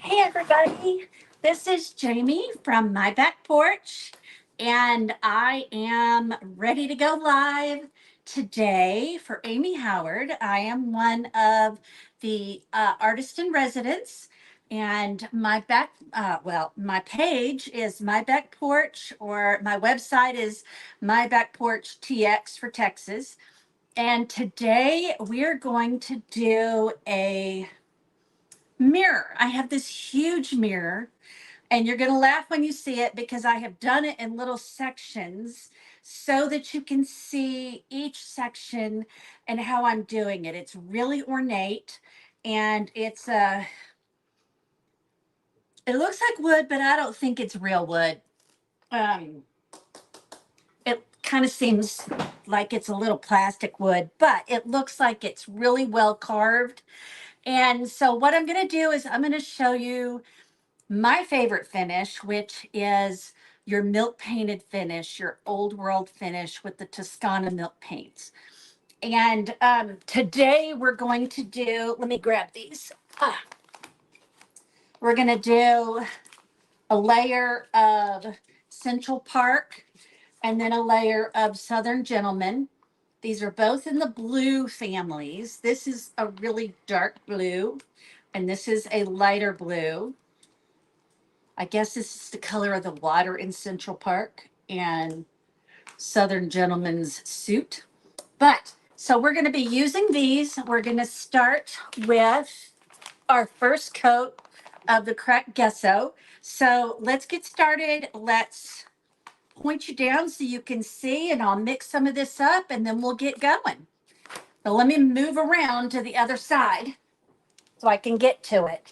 Hey everybody, this is Jamie from my back porch, and I am ready to go live today for Amy Howard. I am one of the artists in residence, and my page is My Back Porch, or my website is My Back Porch TX for Texas. And today we're going to do a mirror. I have this huge mirror, and you're going to laugh when you see it because I have done it in little sections so that you can see each section and how I'm doing it. It's really ornate, and it looks like wood, but I don't think it's real wood. Um, it kind of seems like it's a little plastic wood, but it looks like it's really well carved. And so what I'm going to do is I'm going to show you my favorite finish, which is your milk painted finish, your old world finish with the Toscana milk paints. And today we're going to do, let me grab these. We're going to do a layer of Central Park and then a layer of Southern Gentleman. These are both in the blue families. This is a really dark blue, and this is a lighter blue. I guess this is the color of the water in Central Park and Southern Gentleman's suit. But so we're going to be using these. We're going to start with our first coat of the cracked gesso. So let's get started. Let's point you down so you can see, and I'll mix some of this up and then we'll get going. So let me move around to the other side so I can get to it.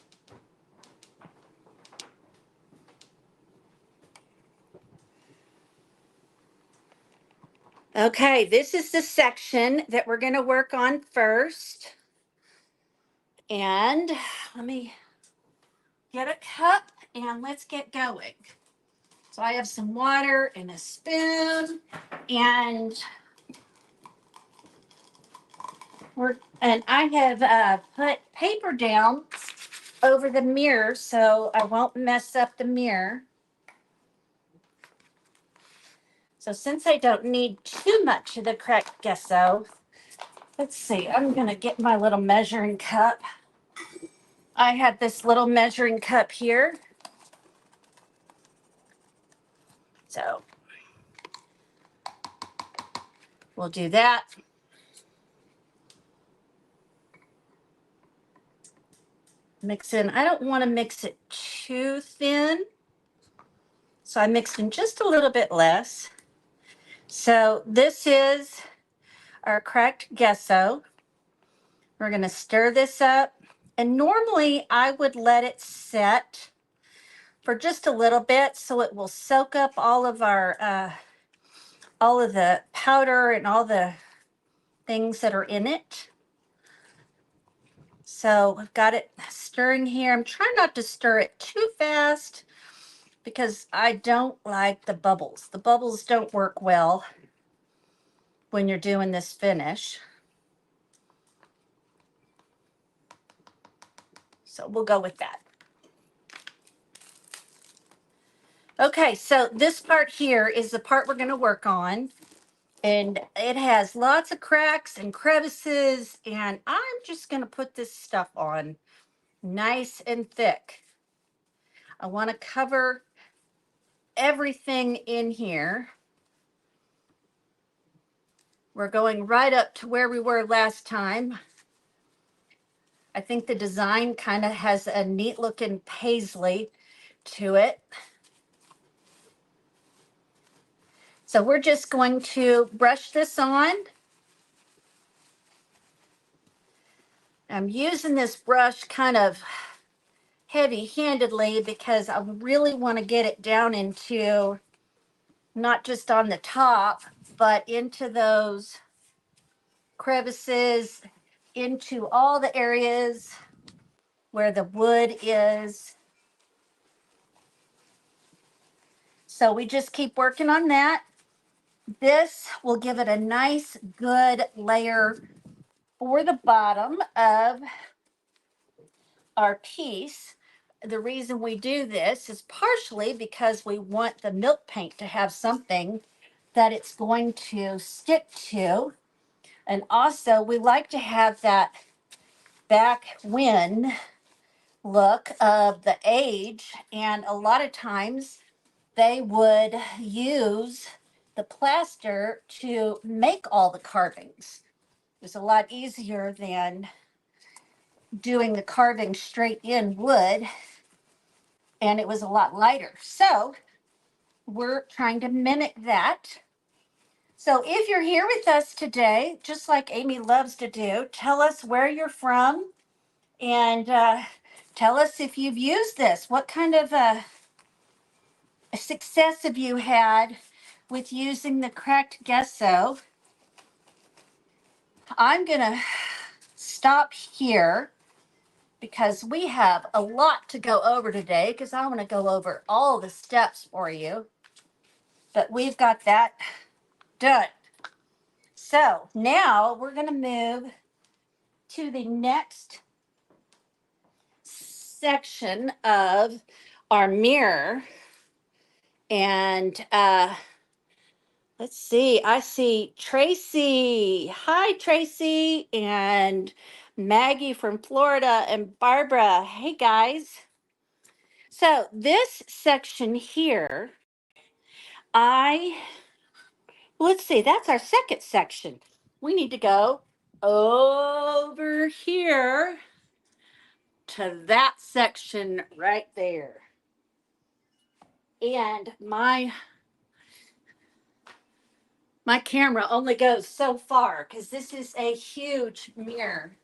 Okay, this is the section that we're going to work on first. And let me get a cup and let's get going. So I have some water and a spoon, and I have put paper down over the mirror so I won't mess up the mirror. So since I don't need too much of the cracked gesso, let's see, I'm going to get my little measuring cup. I have this little measuring cup here. So we'll do that. Mix in, I don't want to mix it too thin, so I mixed in just a little bit less. So this is our cracked gesso. We're going to stir this up, and normally I would let it set for just a little bit so it will soak up all of the powder and all the things that are in it. So I've got it stirring here. I'm trying not to stir it too fast because I don't like the bubbles. The bubbles don't work well when you're doing this finish. So we'll go with that. Okay, so this part here is the part we're going to work on. And it has lots of cracks and crevices, and I'm just going to put this stuff on nice and thick. I want to cover everything in here. We're going right up to where we were last time. I think the design kind of has a neat looking paisley to it. So we're just going to brush this on. I'm using this brush kind of heavy-handedly because I really want to get it down into, not just on the top, but into those crevices, into all the areas where the wood is. So we just keep working on that. This will give it a nice, good layer for the bottom of our piece. the reason we do this is partially because we want the milk paint to have something that it's going to stick to. And also we like to have that back wind look of the age. And a lot of times they would use the plaster to make all the carvings. It was a lot easier than doing the carving straight in wood, and it was a lot lighter. So we're trying to mimic that. So if you're here with us today, just like Amy loves to do, tell us where you're from and tell us if you've used this. What kind of success have you had with using the cracked gesso? I'm going to stop here because we have a lot to go over today because I want to go over all the steps for you. But we've got that done. So now we're going to move to the next section of our mirror. And let's see, I see Tracy. Hi, Tracy. And Maggie from Florida and Barbara. Hey, guys. So this section here, let's see, that's our second section. We need to go over here to that section right there. And my camera only goes so far because this is a huge mirror.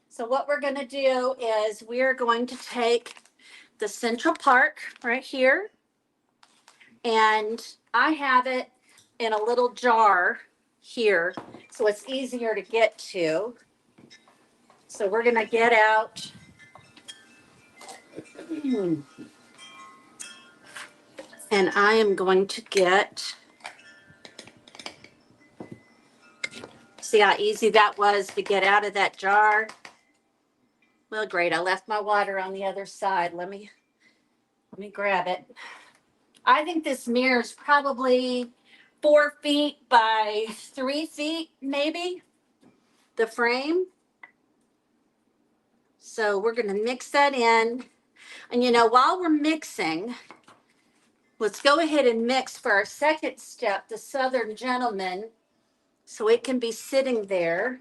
So what we're going to do is we're going to take the central part right here, and I have it in a little jar here so it's easier to get to. So we're going to get out and I am going to get, see how easy that was to get out of that jar? Well, great. I left my water on the other side. Let me grab it. I think this mirror is probably 4 feet by 3 feet, maybe, the frame. So we're going to mix that in. And you know, while we're mixing, let's go ahead and mix for our second step, the Southern Gentleman, so it can be sitting there.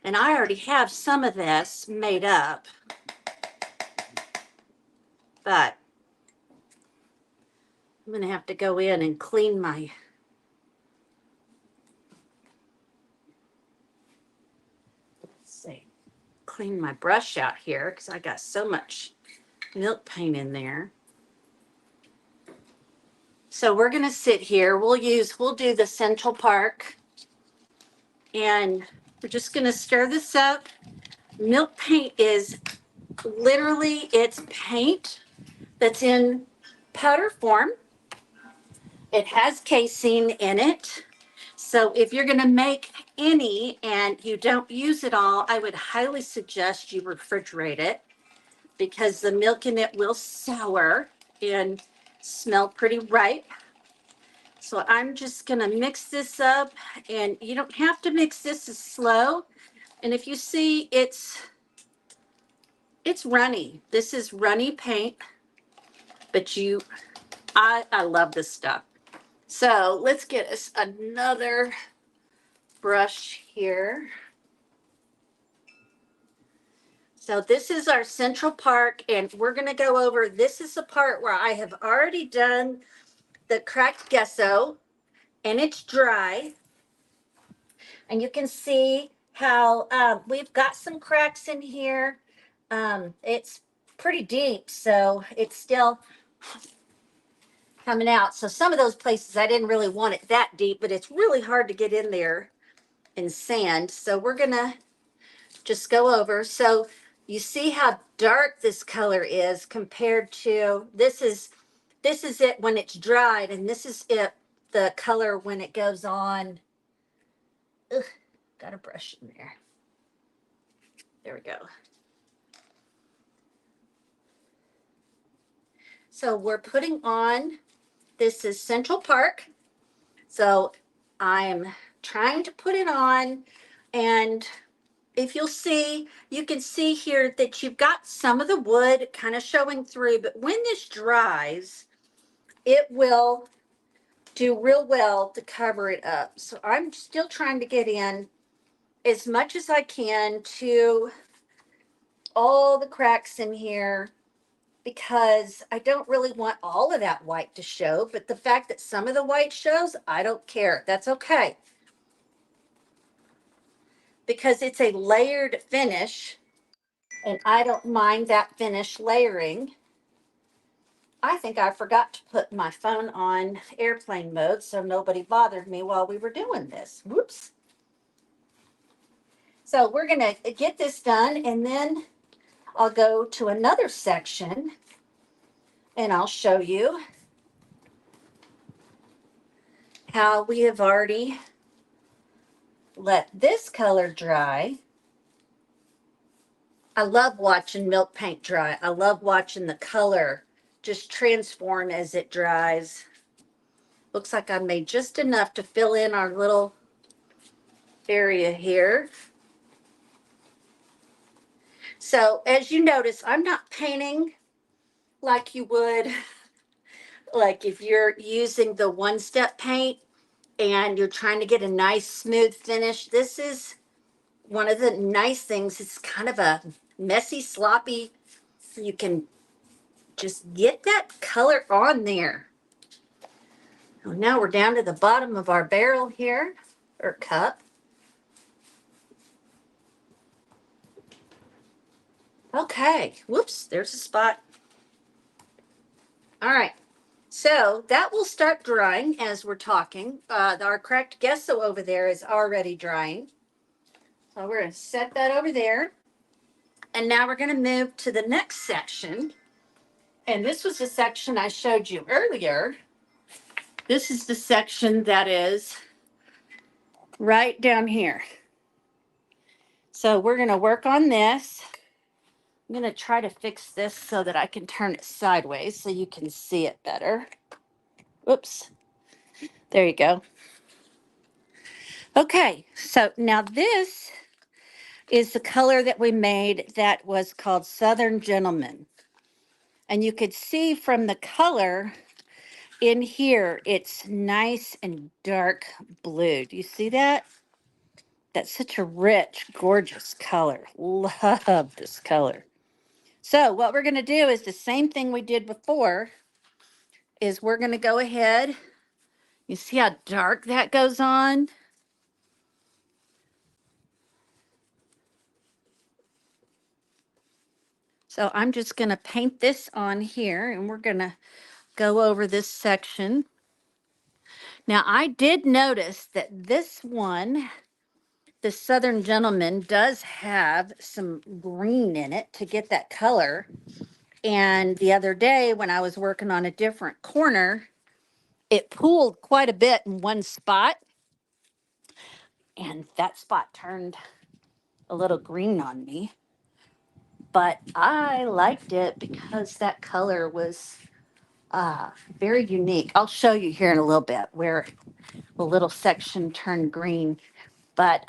And I already have some of this made up, but I'm going to have to go in and clean my, clean my brush out here because I got so much milk paint in there. So we're going to sit here. We'll do the Central Park, and we're just going to stir this up. Milk paint is literally, it's paint that's in powder form. It has casing in it. So if you're going to make any and you don't use it all, I would highly suggest you refrigerate it because the milk in it will sour and smell pretty ripe. So I'm just going to mix this up, and you don't have to mix this as slow. And if you see, it's runny. This is runny paint, but I love this stuff. So let's get us another brush here. So this is our Central Park, and we're going to go over, this is the part where I have already done the cracked gesso, and it's dry. And you can see how we've got some cracks in here. It's pretty deep, so it's still coming out. So some of those places I didn't really want it that deep, but it's really hard to get in there and sand. So we're gonna just go over. So you see how dark this color is compared to, this is it when it's dried, and this is it, the color when it goes on. Ugh, got a brush in there. There we go. So we're putting on, this is Central Park. So I'm trying to put it on, and if you'll see, you can see here that you've got some of the wood kind of showing through, but when this dries, it will do real well to cover it up. So I'm still trying to get in as much as I can to all the cracks in here, because I don't really want all of that white to show, but the fact that some of the white shows, I don't care. That's okay, because it's a layered finish and I don't mind that finish layering. I think I forgot to put my phone on airplane mode so nobody bothered me while we were doing this. Whoops. So we're going to get this done, and then I'll go to another section and I'll show you how we have already let this color dry. I love watching milk paint dry. I love watching the color just transform as it dries. Looks like I made just enough to fill in our little area here. So as you notice, I'm not painting like you would, like if you're using the one-step paint and you're trying to get a nice smooth finish. This is one of the nice things. It's kind of a messy, sloppy. You can just get that color on there. Well, now we're down to the bottom of our barrel here, or cup. Okay, whoops, there's a spot. All right, so that will start drying as we're talking. Our cracked gesso over there is already drying. So we're gonna set that over there. And now we're gonna move to the next section. And this was the section I showed you earlier. This is the section that is right down here. So we're gonna work on this. I'm gonna try to fix this so that I can turn it sideways so you can see it better. Oops, there you go. Okay, so now this is the color that we made that was called Southern Gentleman. And you could see from the color in here, it's nice and dark blue. Do you see that? That's such a rich, gorgeous color. Love this color. So what we're going to do is the same thing we did before, is we're going to go ahead. You see how dark that goes on? So I'm just going to paint this on here, and we're going to go over this section. Now, I did notice that this one, the Southern Gentleman, does have some green in it to get that color. And the other day when I was working on a different corner, it pooled quite a bit in one spot. And that spot turned a little green on me. But I liked it because that color was very unique. I'll show you here in a little bit where the little section turned green. But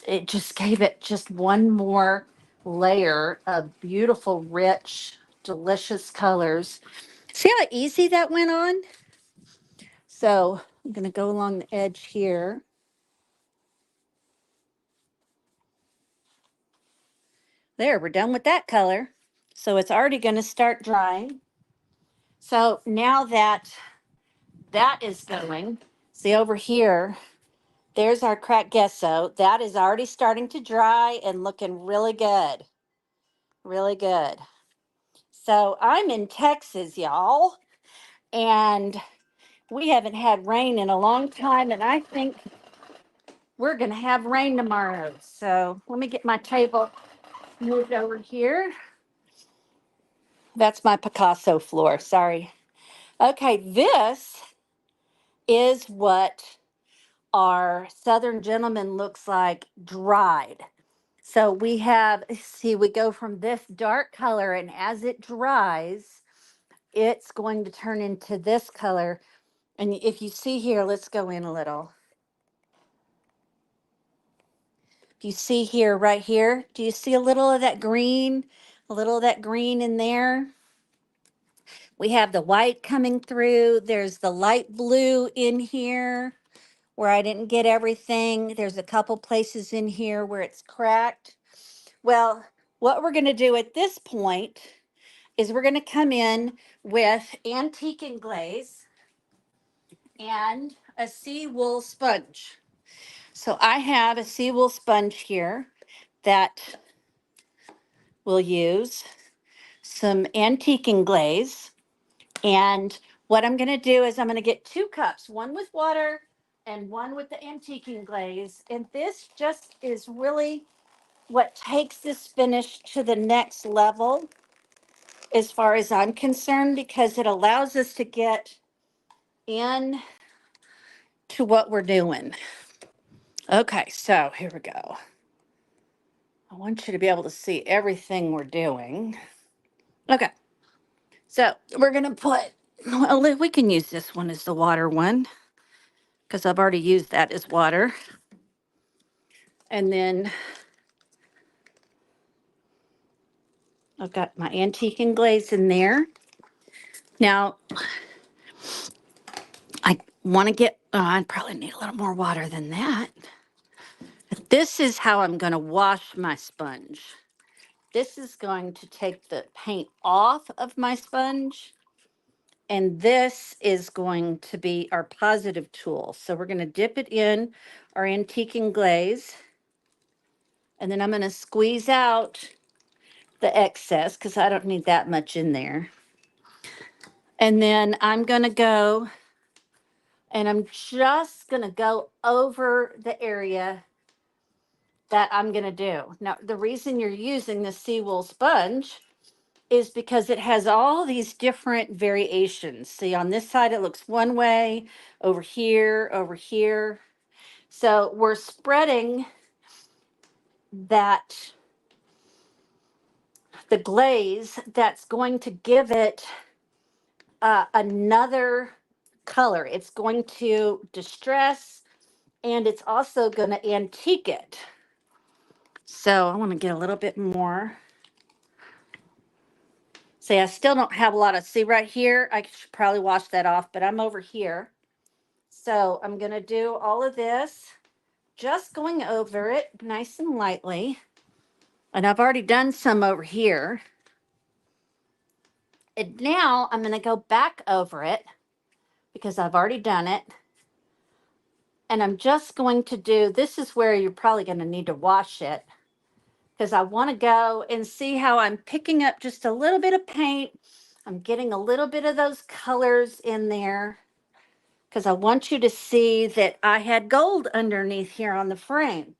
it just gave it just one more layer of beautiful, rich, delicious colors. See how easy that went on? So I'm going to go along the edge here. There, we're done with that color. So it's already going to start drying. So now that that is going, see over here, there's our cracked gesso. That is already starting to dry and looking really good. Really good. So I'm in Texas, y'all, and we haven't had rain in a long time, and I think we're going to have rain tomorrow. So let me get my table moved over here. That's my Picasso floor, sorry. Okay, this is what our Southern Gentleman looks like dried. So we have, see, we go from this dark color, and as it dries, it's going to turn into this color. And if you see here, let's go in a little. If you see here, right here, do you see a little of that green? A little of that green in there? We have the white coming through. There's the light blue in here where I didn't get everything. There's a couple places in here where it's cracked. Well, what we're going to do at this point is we're going to come in with antique and glaze and a sea wool sponge. So I have a sea wool sponge here that we'll use, some antique and glaze. And what I'm going to do is I'm going to get 2 cups, one with water and one with the antiquing glaze. And this just is really what takes this finish to the next level as far as I'm concerned, because it allows us to get in to what we're doing. Okay, so here we go. I want you to be able to see everything we're doing. Okay, so we're going to put, well, we can use this one as the water one, because I've already used that as water. And then I've got my antique and glaze in there. Now, I want to get, I probably need a little more water than that. This is how I'm going to wash my sponge. This is going to take the paint off of my sponge. And this is going to be our positive tool. So we're going to dip it in our antique and glaze. And then I'm going to squeeze out the excess because I don't need that much in there. And then I'm going to go and I'm just going to go over the area that I'm going to do. Now, the reason you're using the seawool sponge is because it has all these different variations. See, on this side, it looks one way, over here, over here. So we're spreading that, the glaze that's going to give it another color. It's going to distress, and it's also going to antique it. So I want to get a little bit more. See, I still don't have a lot of, see right here, I should probably wash that off, but I'm over here. So I'm going to do all of this, just going over it nice and lightly. And I've already done some over here. And now I'm going to go back over it because I've already done it. And I'm just going to do, this is where you're probably going to need to wash it, because I want to go and see how I'm picking up just a little bit of paint. I'm getting a little bit of those colors in there because I want you to see that I had gold underneath here on the frame.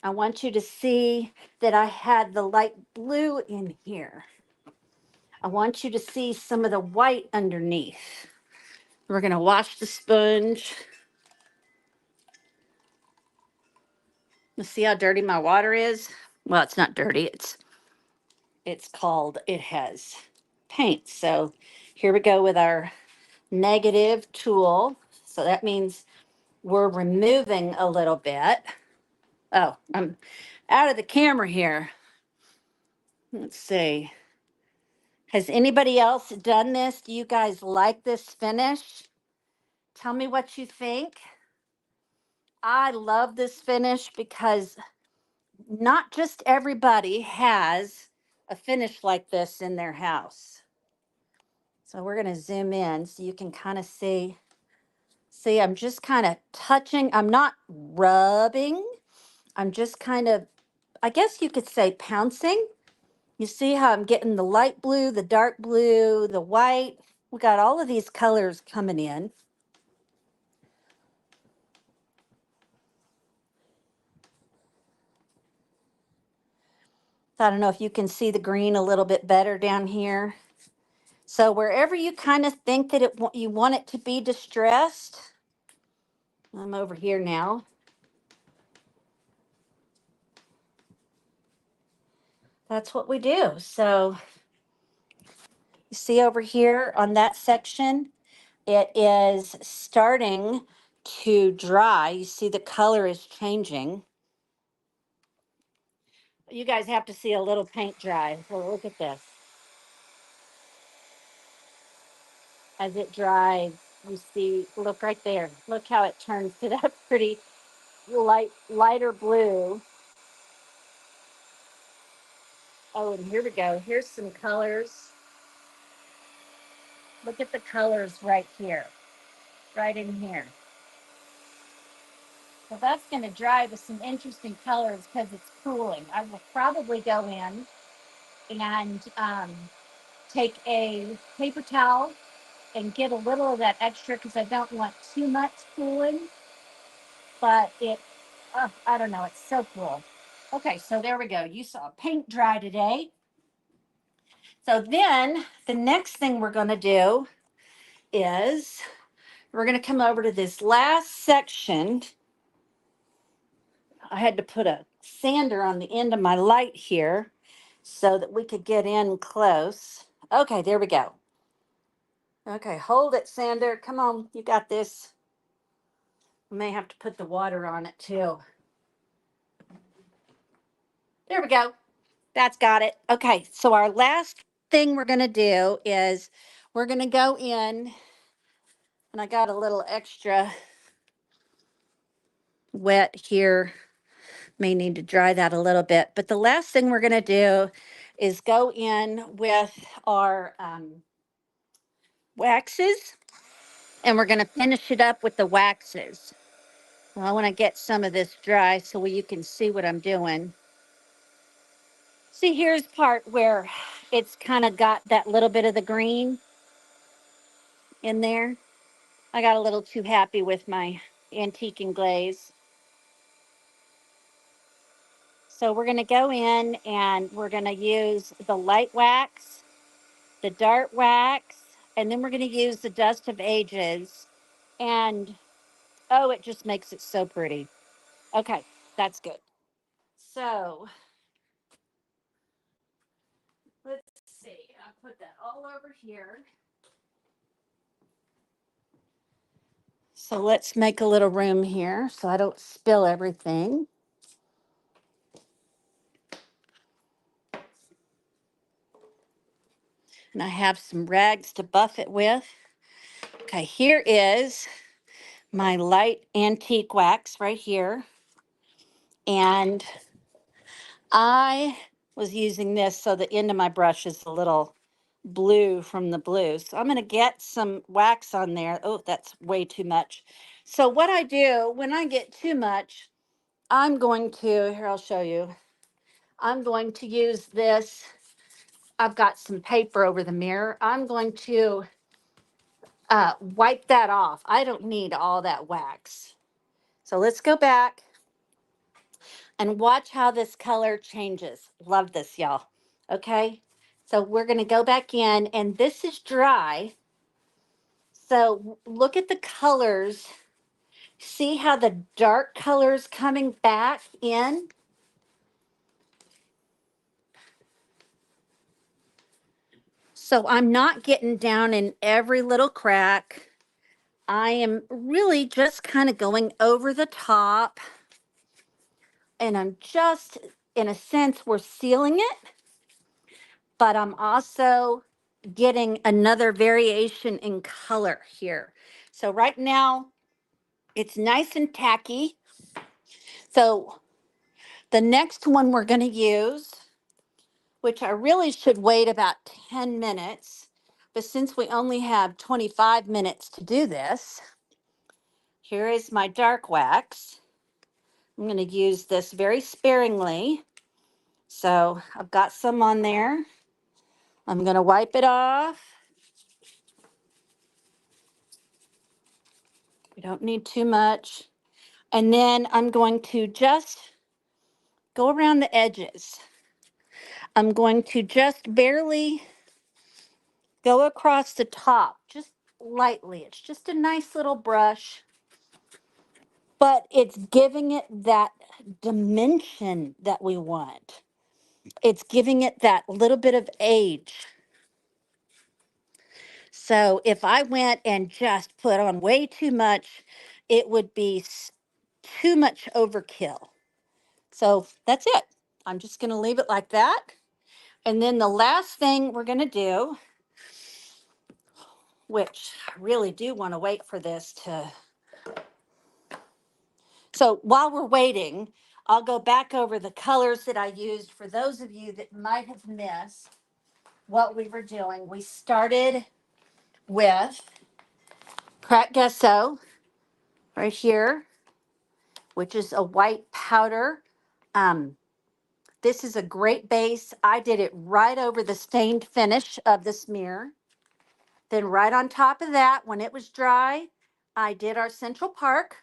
I want you to see that I had the light blue in here. I want you to see some of the white underneath. We're going to wash the sponge. Let's see how dirty my water is. Well, it's not dirty. It's called, it has paint. So here we go with our negative tool. So that means we're removing a little bit. Oh, I'm out of the camera here. Let's see. Has anybody else done this? Do you guys like this finish? Tell me what you think. I love this finish because not just everybody has a finish like this in their house. So we're going to zoom in so you can kind of see. See, I'm just kind of touching. I'm not rubbing. I'm just kind of, I guess you could say pouncing. You see how I'm getting the light blue, the dark blue, the white. We got all of these colors coming in. I don't know if you can see the green a little bit better down here. So wherever you kind of think that you want it to be distressed, I'm over here now. That's what we do. So you see over here on that section, it is starting to dry. You see the color is changing. You guys have to see a little paint dry. Well, look at this. As it dries, you see, look right there. Look how it turns to that pretty lighter blue. Oh, and here we go. Here's some colors. Look at the colors right here, right in here. So that's going to dry with some interesting colors because it's cooling. I will probably go in and take a paper towel and get a little of that extra because I don't want too much cooling. But I don't know, it's so cool. Okay, so there we go. You saw paint dry today. So then the next thing we're going to do is we're going to come over to this last section. I had to put a sander on the end of my light here so that we could get in close. Okay, there we go. Okay, hold it, sander. Come on, you got this. We may have to put the water on it too. There we go. That's got it. Okay, so our last thing we're going to do is we're going to go in, and I got a little extra wet here. May need to dry that a little bit. But the last thing we're going to do is go in with our waxes, and we're going to finish it up with the waxes. Well, I want to get some of this dry so you can see what I'm doing. See, here's part where it's kind of got that little bit of the green in there. I got a little too happy with my antique and glaze. So we're going to go in and we're going to use the light wax, the dark wax, and then we're going to use the dust of ages. And oh, it just makes it so pretty. Okay, that's good. So let's see. I'll put that all over here. So let's make a little room here so I don't spill everything. And I have some rags to buff it with. Okay, here is my light antique wax right here. And I was using this so the end of my brush is a little blue from the blue. So I'm going to get some wax on there. Oh, that's way too much. So what I do when I get too much, I'm going to, here I'll show you. I'm going to use this. I've got some paper over the mirror. I'm going to wipe that off. I don't need all that wax. So let's go back and watch how this color changes. Love this, y'all. Okay, so we're going to go back in, and this is dry. So look at the colors. See how the dark colors coming back in? So I'm not getting down in every little crack. I am really just kind of going over the top. And I'm just, in a sense, we're sealing it. But I'm also getting another variation in color here. So right now, it's nice and tacky. So the next one we're going to use, which I really should wait about 10 minutes, but since we only have 25 minutes to do this, here is my dark wax. I'm going to use this very sparingly. So I've got some on there. I'm going to wipe it off. We don't need too much. And then I'm going to just go around the edges. I'm going to just barely go across the top, just lightly. It's just a nice little brush. but it's giving it that dimension that we want. It's giving it that little bit of age. So if I went and just put on way too much, it would be too much overkill. So that's it. I'm just going to leave it like that. And then the last thing we're going to do, which I really do want to wait for this to. So while we're waiting, I'll go back over the colors that I used for those of you that might have missed what we were doing. We started with cracked gesso right here, which is a white powder. Um, this is a great base. I did it right over the stained finish of this mirror. Then right on top of that, when it was dry, I did our Central Park.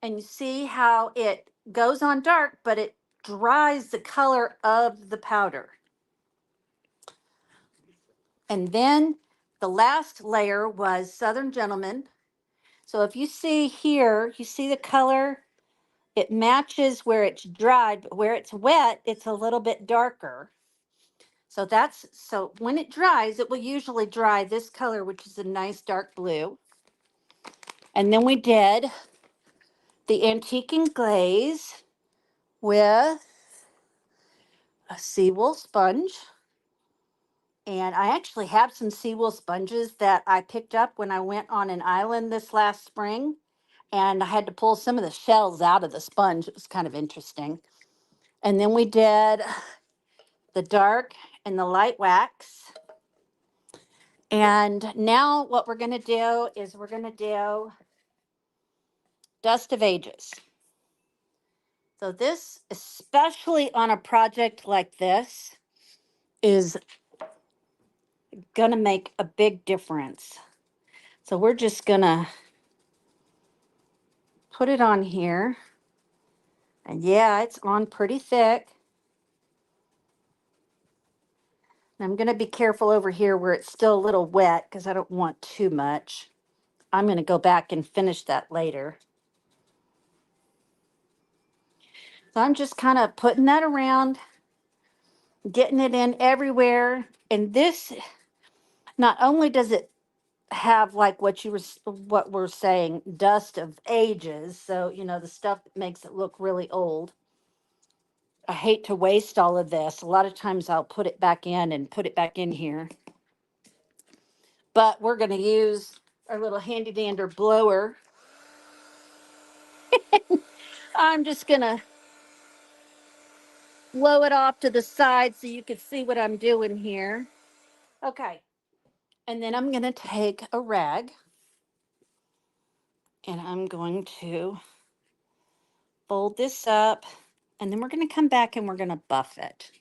And you see how it goes on dark, but it dries the color of the powder. And then the last layer was Southern Gentleman. So if you see here, you see the color, it matches where it's dried, but where it's wet, it's a little bit darker. So when it dries, it will usually dry this color, which is a nice dark blue. And then we did the antique and glaze with a seawool sponge. And I actually have some seawool sponges that I picked up when I went on an island this last spring. And I had to pull some of the shells out of the sponge. It was kind of interesting. And then we did the dark and the light wax. And now what we're going to do is we're going to do Dust of Ages. So this, especially on a project like this, is going to make a big difference. So we're just going to put it on here. And yeah, it's on pretty thick. And I'm going to be careful over here where it's still a little wet because I don't want too much. I'm going to go back and finish that later. So I'm just kind of putting that around, getting it in everywhere. And this, not only does it have like what we're saying, dust of ages. So, you know, the stuff that makes it look really old. I hate to waste all of this. A lot of times I'll put it back in and put it back in here. But we're going to use our little handy dander blower. I'm just going to blow it off to the side so you can see what I'm doing here. Okay. And then I'm going to take a rag and I'm going to fold this up. And then we're going to come back and we're going to buff it.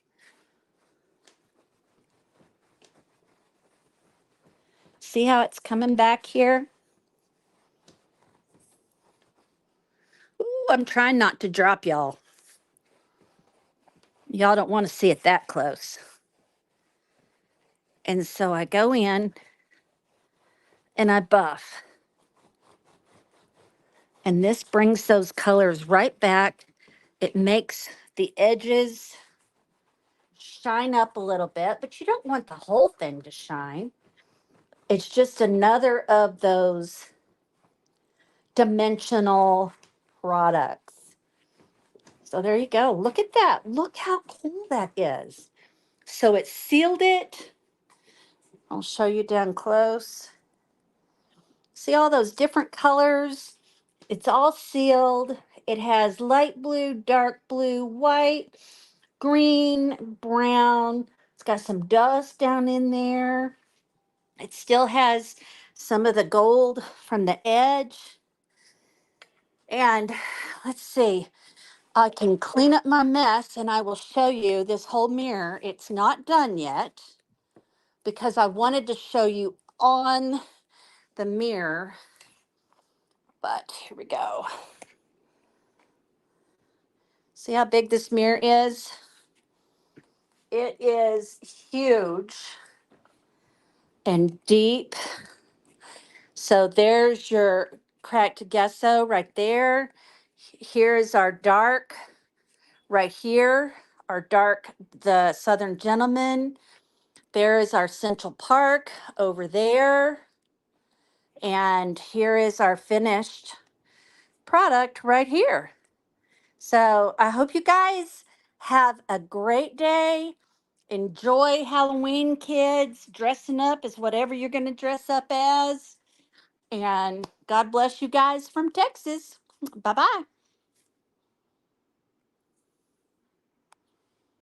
See how it's coming back here? Ooh, I'm trying not to drop y'all. Y'all don't want to see it that close. And so I go in and I buff. And this brings those colors right back. It makes the edges shine up a little bit, but you don't want the whole thing to shine. It's just another of those dimensional products. So there you go. Look at that. Look how cool that is. So it sealed it. I'll show you down close. See all those different colors? It's all sealed. It has light blue, dark blue, white, green, brown. It's got some dust down in there. It still has some of the gold from the edge. And let's see, I can clean up my mess and I will show you this whole mirror. It's not done yet because I wanted to show you on the mirror. But here we go. See how big this mirror is? It is huge and deep. So there's your cracked gesso right there. Here's our dark right here, our dark, the Southern Gentleman. There is our Central Park over there. And here is our finished product right here. So I hope you guys have a great day. Enjoy Halloween, kids. Dressing up as whatever you're going to dress up as. And God bless you guys from Texas. Bye bye.